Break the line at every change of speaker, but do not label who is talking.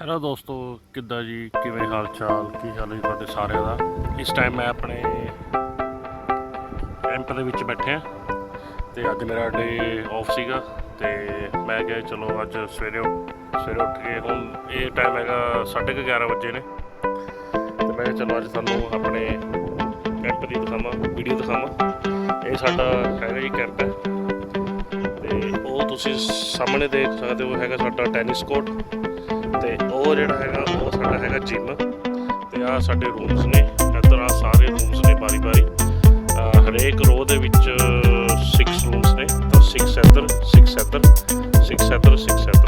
Hello ਦੋਸਤੋ, ਕਿੱਦਾਂ ਜੀ? ਕਿਵੇਂ ਹਾਲ ਚਾਲ? ਕੀ ਹਾਲ ਹੈ ਜੀ ਤੁਹਾਡੇ ਸਾਰਿਆਂ ਦਾ? ਇਸ ਟਾਈਮ ਮੈਂ ਆਪਣੇ ਕੈਂਪ ਦੇ ਵਿੱਚ ਬੈਠਿਆ ਤੇ ਅੱਜ ਮੇਰਾ ਡੇ ਆਫ ਸੀਗਾ ਤੇ ਮੈਂ ਕਿਹਾ ਚਲੋ ਅੱਜ ਸਵੇਰੇ ਉੱਠ ਕੇ, ਹੁਣ ਇਹ ਟਾਈਮ ਹੈਗਾ 11:30 ਵਜੇ ਨੇ, ਤੇ ਮੈਂ ਕਿਹਾ ਚਲੋ ਅੱਜ ਤੁਹਾਨੂੰ ਆਪਣੇ ਕੈਂਪ ਦੀ ਦਿਖਾਵਾਂ, ਵੀਡੀਓ ਦਿਖਾਵਾਂ। ਇਹ ਸਾਡਾ ਹੈਗਾ ਜੀ ਕੈਂਪ ਹੈ ਤੇ ਉਹ ਤੁਸੀਂ ਸਾਹਮਣੇ ਦੇਖ ਸਕਦੇ ਹੋ, ਹੈਗਾ ਸਾਡਾ ਟੈਨਿਸ ਕੋਰਟ ਤੇ ਉਹ ਜਿਹੜਾ ਹੈਗਾ ਉਹ ਸਾਡਾ ਹੈਗਾ ਜਿਮ। ਤੇ ਆਹ ਸਾਡੇ ਰੂਮਸ ਨੇ, ਇੱਧਰ ਆਹ ਸਾਰੇ ਰੂਮਸ ਨੇ ਬਾਰੀ ਹਰੇਕ ਰੋ ਦੇ ਵਿੱਚ 6 ਰੂਮਸ ਨੇ, ਤਾਂ 6 ਇੱਧਰ 6 ਇੱਧਰ 6 ਇੱਧਰ 6 ਇੱਧਰ